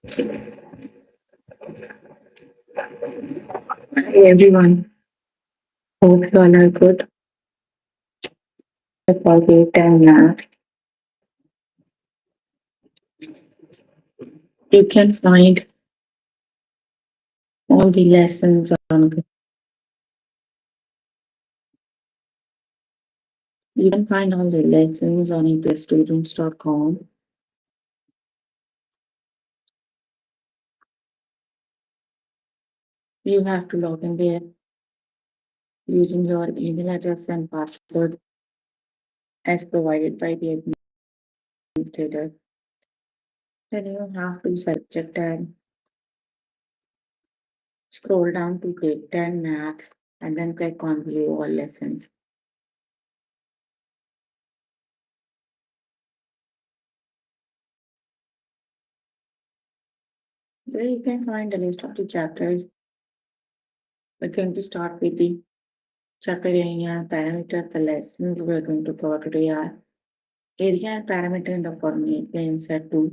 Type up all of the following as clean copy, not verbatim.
Hey everyone, hope you all are good. For the time now, you can find all the lessons on you can find all the lessons on eplustudents.com. You have to log in there using your email address and password as provided by the administrator. Then you have to subject tab, scroll down to grade 10 math, and then click on view all lessons. There you can find a list of the chapters. We're going to start with the chapter area and parameter. The lessons we're going to cover today are area and parameter in the coordinate plane set 2,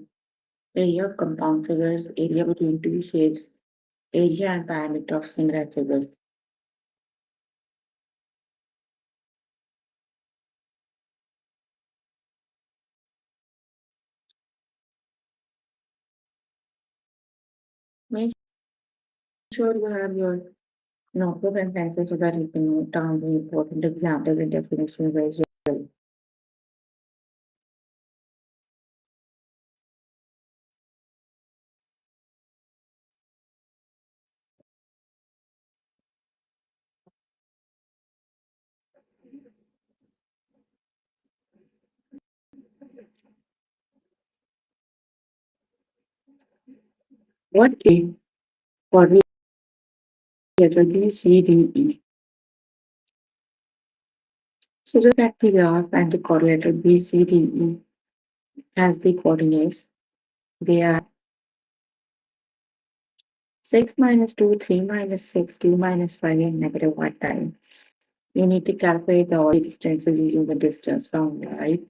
area of compound figures, area between two shapes, area and parameter of similar figures. Make sure you have your notebook and pencil so that you can note down the important examples and definitions very well. What is coordinate letter B, C, D, E? So look at the graph and the coordinate B, C, D, E as the coordinates. They are 6 minus 2, 3 minus 6, 2 minus 5, and negative 1 time. You need to calculate all the distances using the distance formula, right?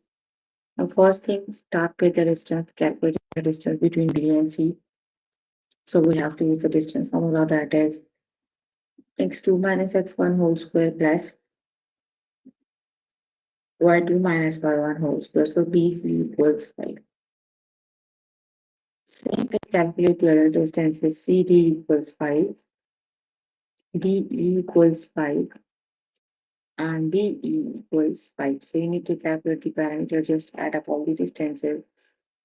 Now, first thing, start with the distance, calculate the distance between B and C. So we have to use the distance formula that is x2 minus x1 whole square plus y2 minus y1 whole square. So BC equals 5. Same thing, calculate the other distances. CD equals 5, DE equals 5, and BE equals 5. So you need to calculate the parameter, just add up all the distances,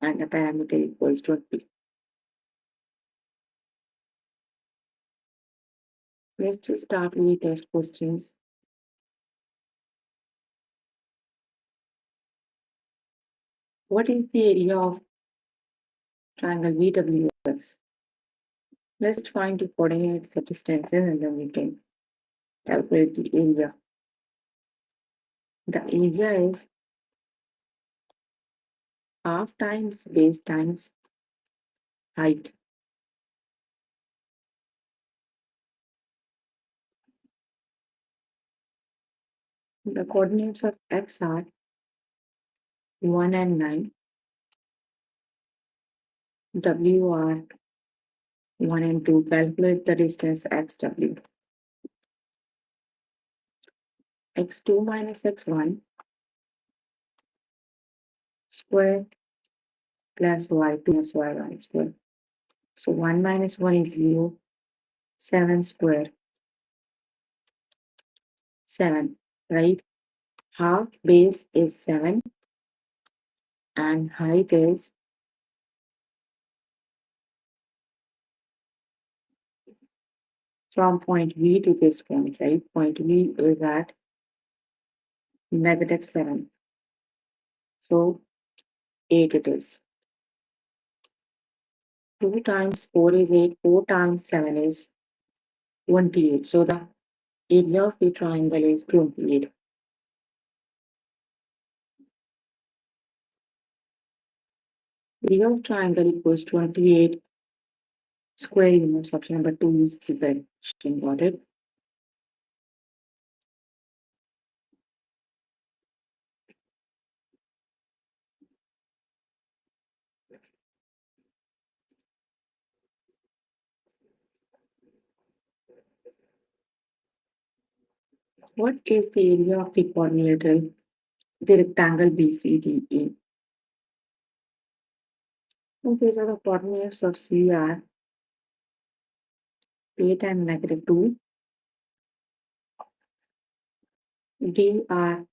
and the parameter equals 20. Let's just start with the test questions. What is the area of triangle VWX? Let's find the coordinates, the distances, and then we can calculate the area. The area is half times base times height. The coordinates of x are 1 and 9. W are 1 and 2. Calculate the distance xw. x2 minus x1 square plus y2 minus y1 square. So 1 minus 1 is 0. 7 square. 7, right? Half base is 7 and height is from point V to this point, right? Point V is at negative 7. So 8 it is. 2 times 4 is 8. 4 times 7 is 28. So the area of the triangle is 28. Area of triangle equals 28 square units. Option number 2 is the correct option. Got it? What is the area of the quadrilateral, the rectangle BCDE? Okay, so the coordinates of C are 8 and -2. D are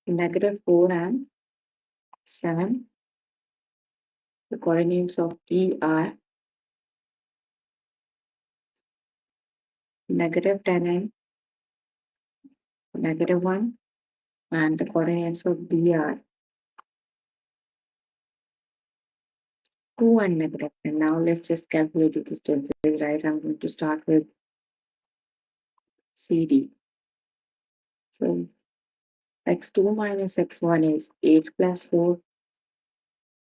-4 and 7. The coordinates of E are -10 and -1. And the coordinates of D are 2 and -10. Now let's just calculate the distances, right? I'm going to start with CD. So x2 minus x1 is 8 plus 4.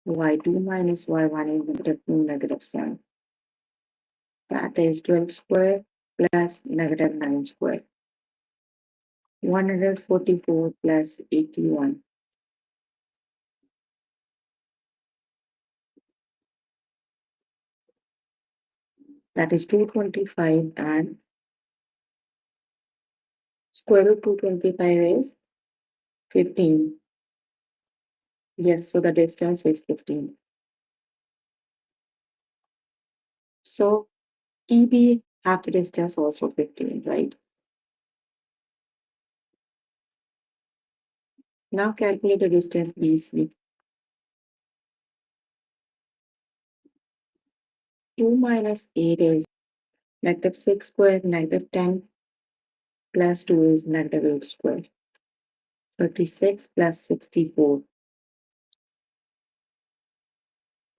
Y2 minus y1 is -2, -7. That is 12 square plus -9 square. 144 plus 81. That is 225, and square root 225 is 15. Yes, so the distance is 15. So EB half the distance also 15, right? Now calculate the distance BC. 2 minus 8 is -6 square, -10 plus 2 is -8 square. 36 plus 64.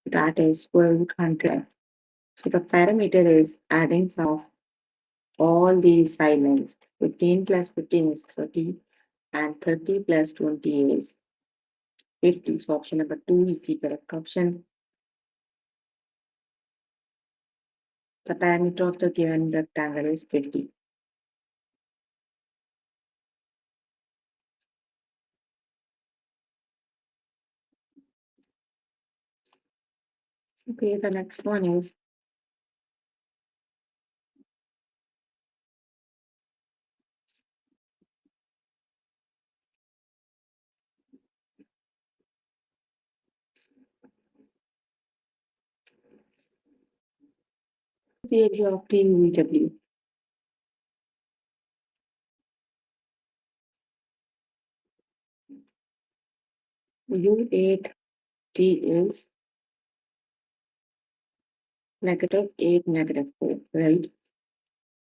That is square root 100. So the parameter is adding sum of all these side lengths. 15 plus 15 is 30, and 30 plus 20 is 50. So option number 2 is the correct option. The parameter of the given rectangle is 50. Okay, the next one is the area of the UVW. U8 T is -8, -4, right?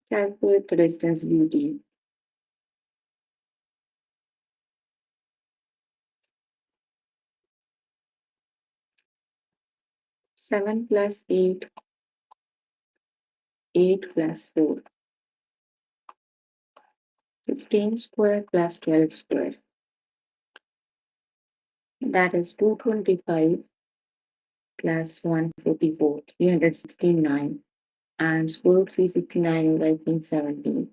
Calculate the distance UT. 7 plus 8, 8 plus 4. 15 square plus 12 square. That is 225 plus 144, 369. And square root 369 is, I think, 17.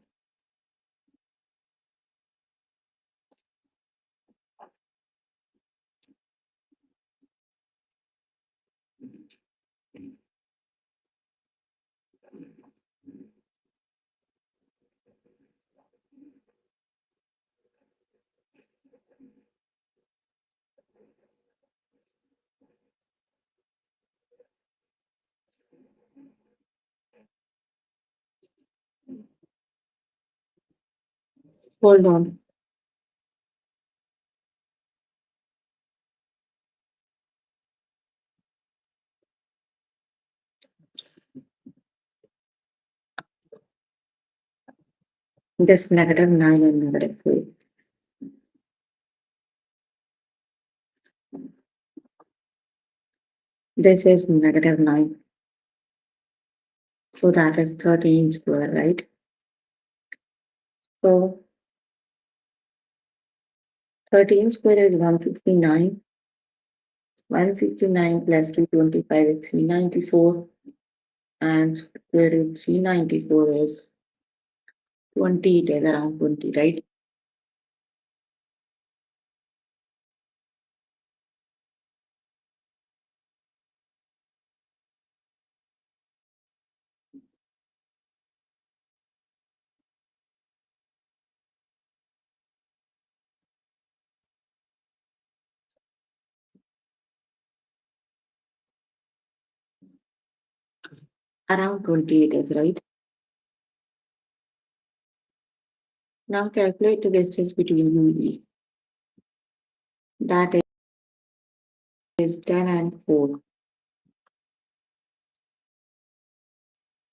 Hold on. This -9 and -4. This is -9. So that is 13 square, right? So 13 square is 169. 169 plus 225 is 394. And square root 394 is 20, it is around 20, right? Around 20 it is, right? Now calculate the distance between U and V. That is 10 and 4.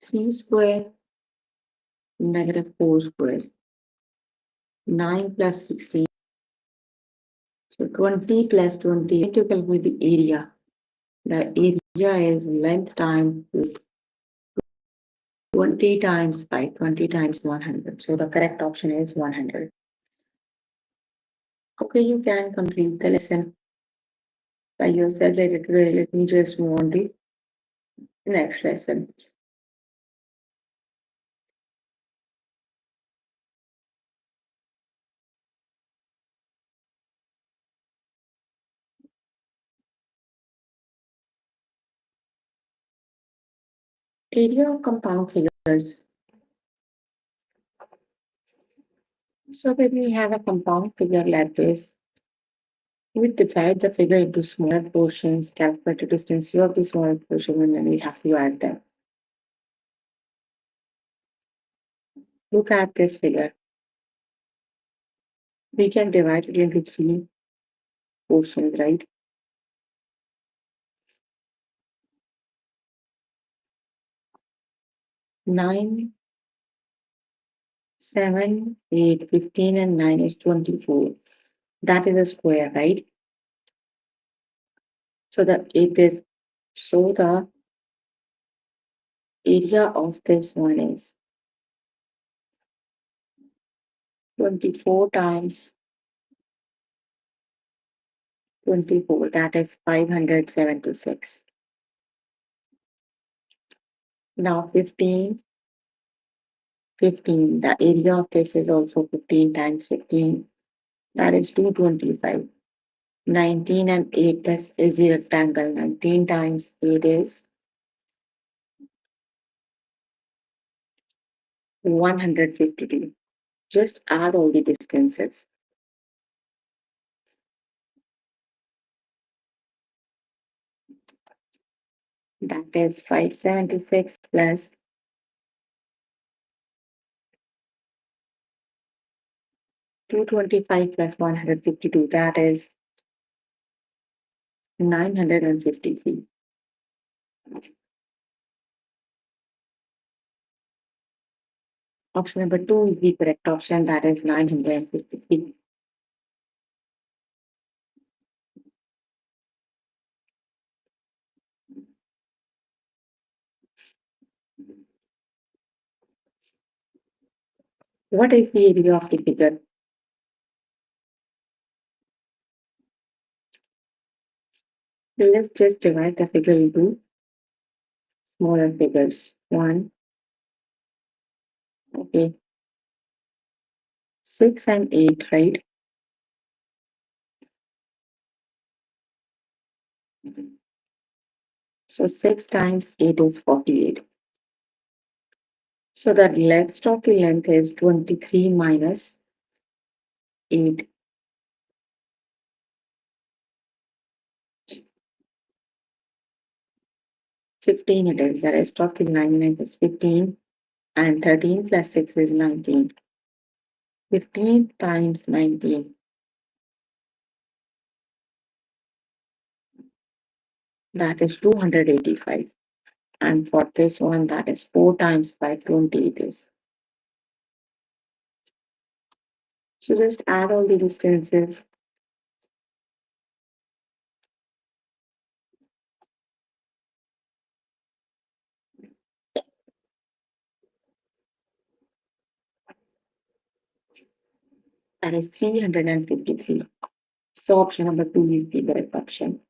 3 square, negative 4 square. 9 plus 16. So 20 plus 20. To calculate the area. The area is length times width. 20 times by 20 times 100. So the correct option is 100. Okay, you can complete the lesson by yourself later today. Let me just move on the next lesson. Area of compound figures. So when we have a compound figure like this, we divide the figure into smaller portions, calculate the distance of the smaller portion, and then we have to add them. Look at this figure. We can divide it into three portions, right? Nine, 7, 8, 15, and 9 is 24. That is a square, right? So the area of this one is 24 times 24. That is 576. Now 15, 15. The area of this is also 15 times 15. That is 225. 19 and 8, this is a rectangle. 19 times 8 is 152. Just add all the distances. That is 576 plus 225 plus 152. That is 953. Option number 2 is the correct option. That is 953. What is the area of the figure? So let's just divide the figure into smaller figures. 1, okay, 6 and 8, right? So 6 times 8 is 48. So that left of the length is 23 minus 8. 15 it is. The rest of the line length is 15. And 13 plus 6 is 19. 15 times 19. That is 285. And for this one, that is 4 times 520 it is. So just add all the distances. That is 353. So option number 2 is the correct option.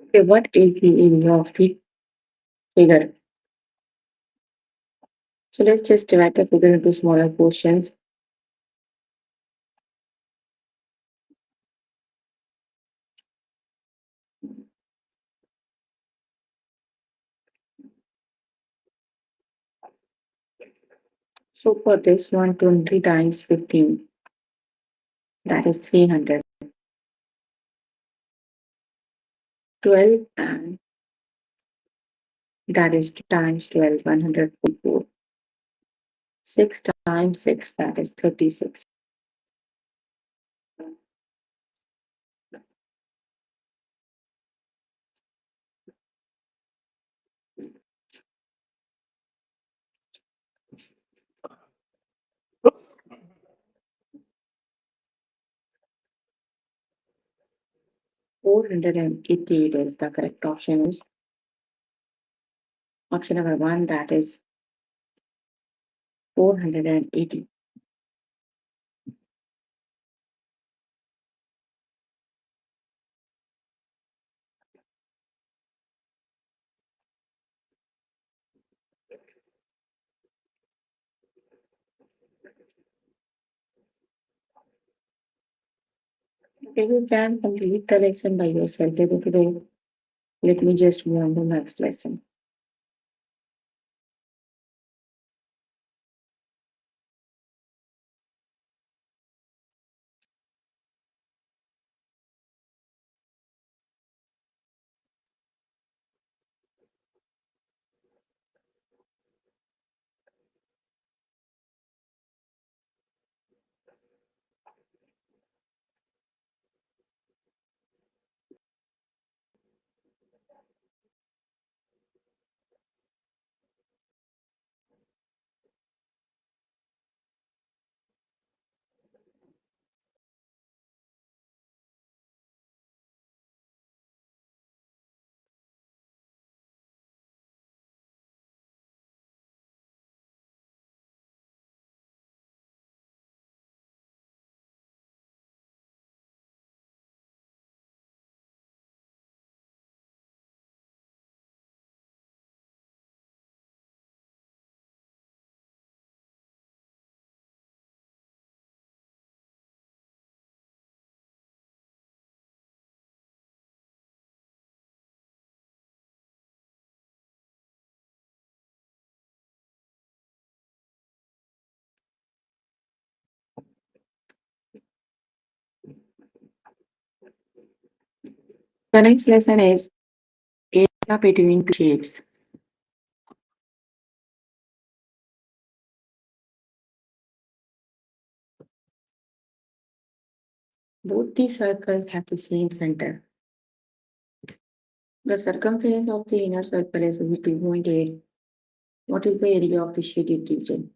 Okay, what is the area of the figure? So let's just divide the figure into smaller portions. So for this one, 20 times 15, that is 300. 12 and that is 2 times 12, 144. 6 times 6, that is 36. 488 is the correct option. Is option number one, that is 480. If you can complete the lesson by yourself today, let me just move on to the next lesson. The next lesson is area between two shapes. Both these circles have the same center. The circumference of the inner circle is 2.8. What is the area of the shaded region?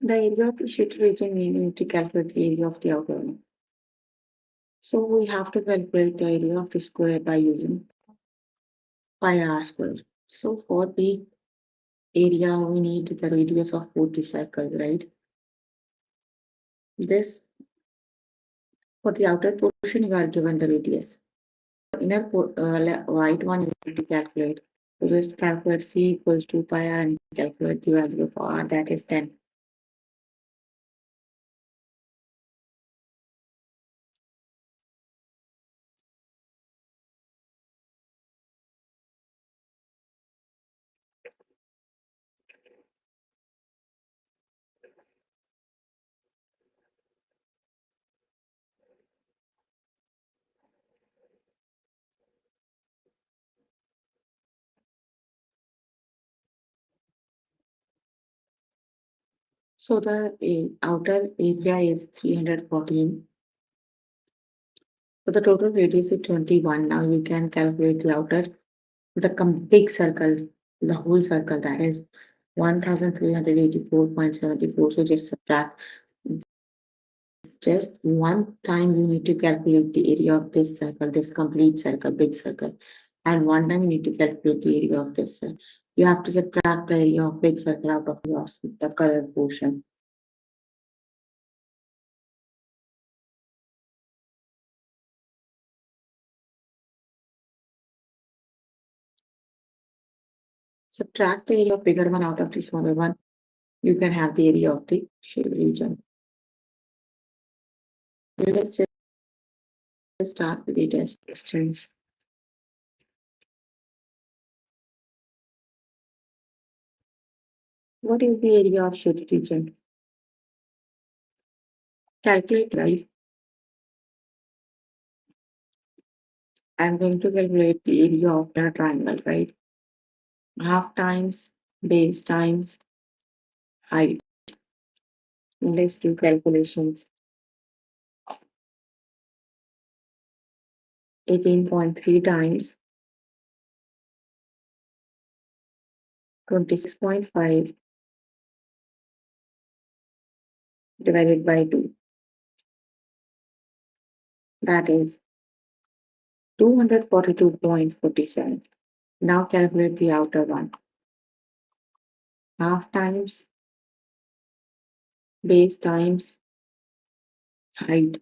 The area of the shaded region, we need to calculate the area of the outer one. So we have to calculate the area of the square by using pi r square. So for the area, we need the radius of both the circles, right? This, for the outer portion, you are given the radius. Inner right one, you need to calculate. So just calculate c equals to pi r and calculate the value of r, that is 10. So the outer area is 314. So the total radius is 21. Now you can calculate the outer, the big circle, the whole circle, that is 1384.74. So just subtract. Just one time you need to calculate the area of this circle, this complete circle, big circle. And one time you need to calculate the area of this circle. You have to subtract the area of big circle out of the colored portion. Subtract the area of bigger one out of the smaller one. You can have the area of the shaded region. Let's just start with the test questions. What is the area of shaded region? Calculate, right? I'm going to calculate the area of a triangle, right? Half times base times height. Let's do calculations. 18.3 times 26.5 divided by 2. That is 242.47. Now calculate the outer one. Half times base times height.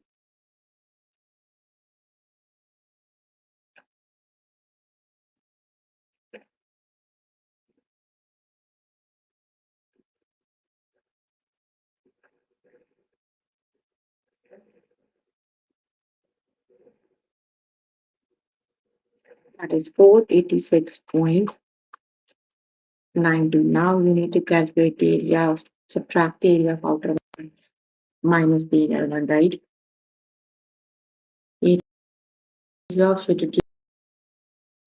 That is 486.92. Now we need to calculate the area of, subtract the area of outer one minus the inner one, right? Area of shaded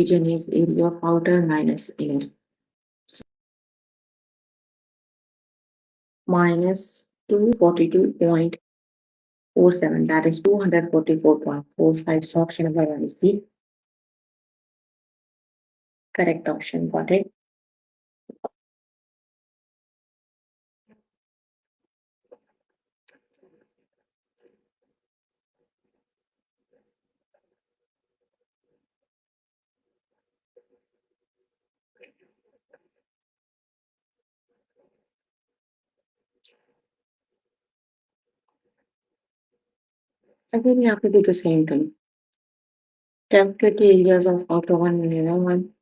region is area of outer minus inner. Minus 242.47. That is 244.45. So option number one is the correct option. Got it? Again, you have to do the same thing. Calculate the areas of outer one and inner one.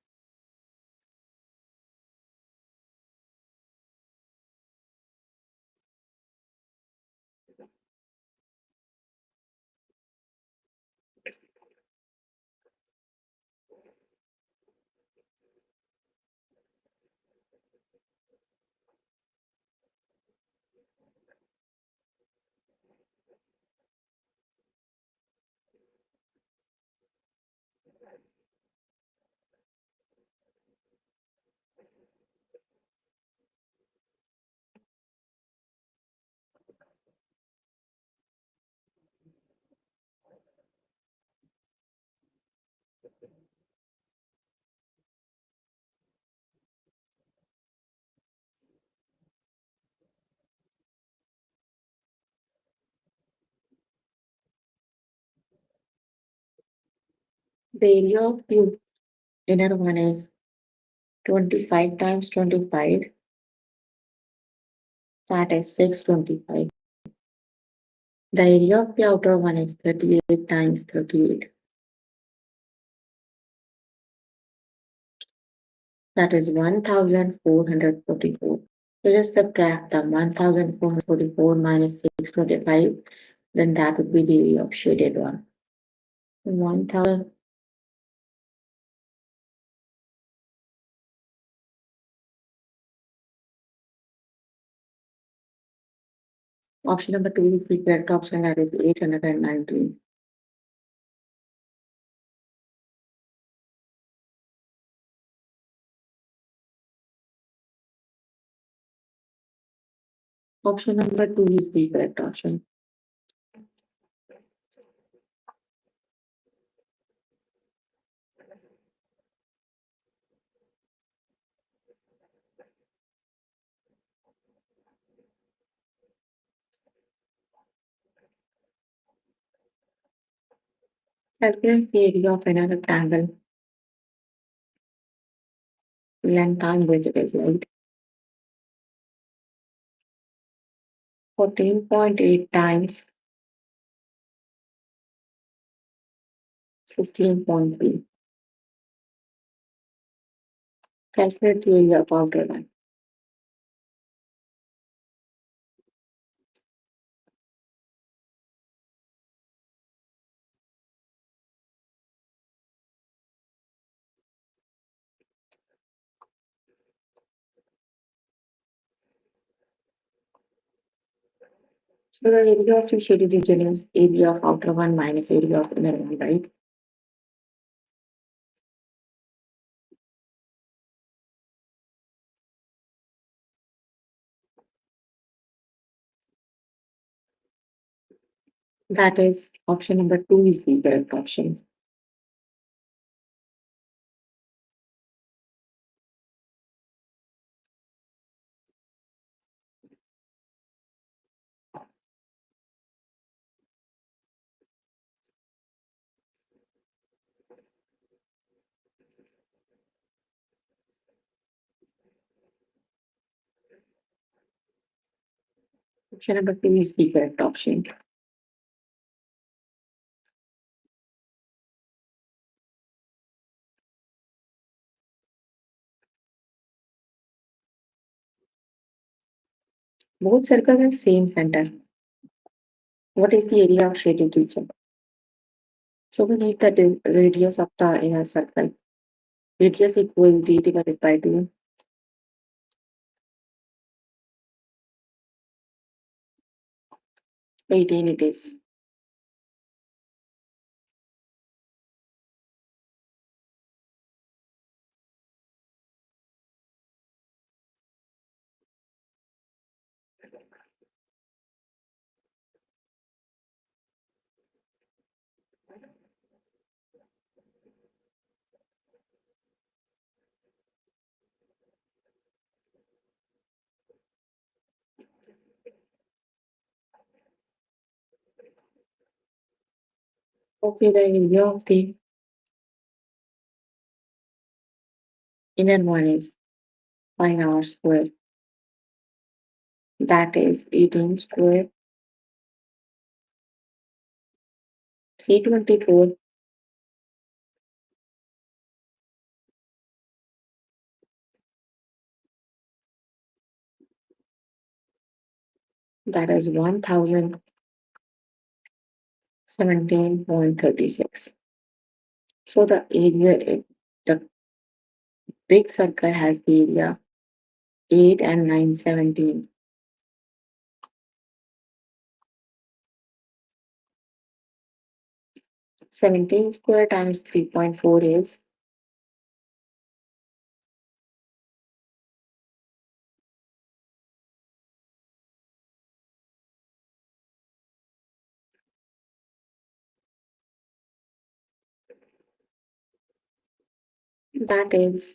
The area of the inner one is 25 times 25. That is 625. The area of the outer one is 38 times 38. That is 1444. So just subtract the 1444 minus 625, then that would be the area of shaded one. 1000. Option number two is the correct option, that is 819. Option number two is the correct option. Calculate the area of another rectangle. Length and width is right. 14.8 times 16.3. Calculate the area of outer line. So the area of the shaded region is area of outer one minus area of inner one, right? That is option number two is the correct option. Option number two is the correct option. Both circles have same center. What is the area of shaded region? So we need the radius of the inner circle. Radius equals d divided by 2. 18 it is. Okay, the area of the inner one is 5r square. That is 18 square. 324. That is 1017.36. So the area, the big circle has the area 8 and 9, 17. 17 square times 3.4 is, that is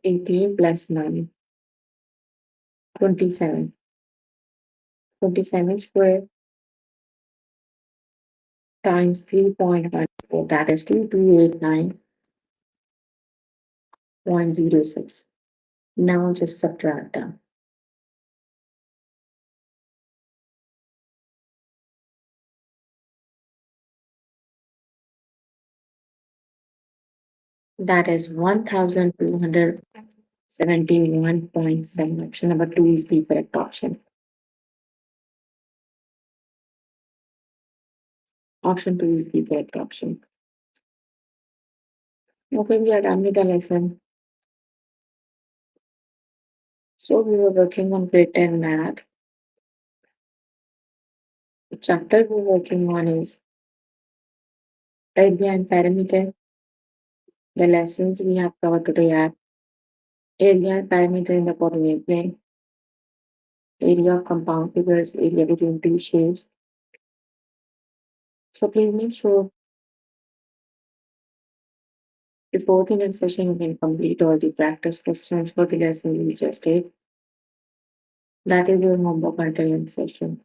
18 plus 9, 27. 27 square times 3.14, that is 2289.06. Now just subtract them. That is 1271.7. Option number two is the correct option. Option two is the correct option. Okay, we are done with the lesson. So we were working on grade 10 math. The chapter we're working on is area and perimeter. The lessons we have covered today are area and perimeter in the coordinate plane, area of compound figures, area between two shapes. So please make sure before the next session you can complete all the practice questions for the lesson we just did. That is your homework until session.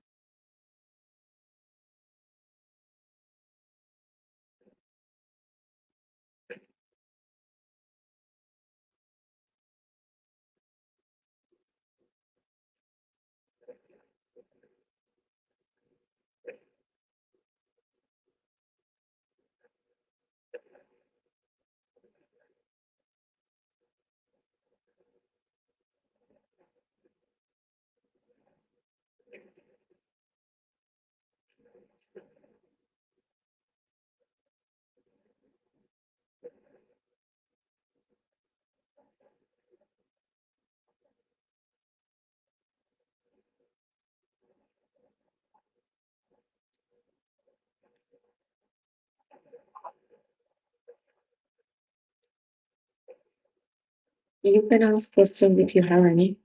You can ask questions if you have any.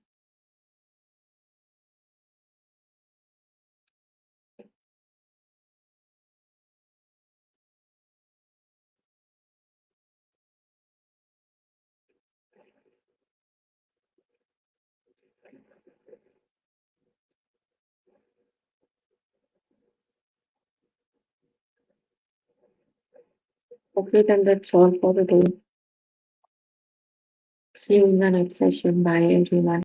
Okay, then that's all for today. See you in the next session. Bye, everyone.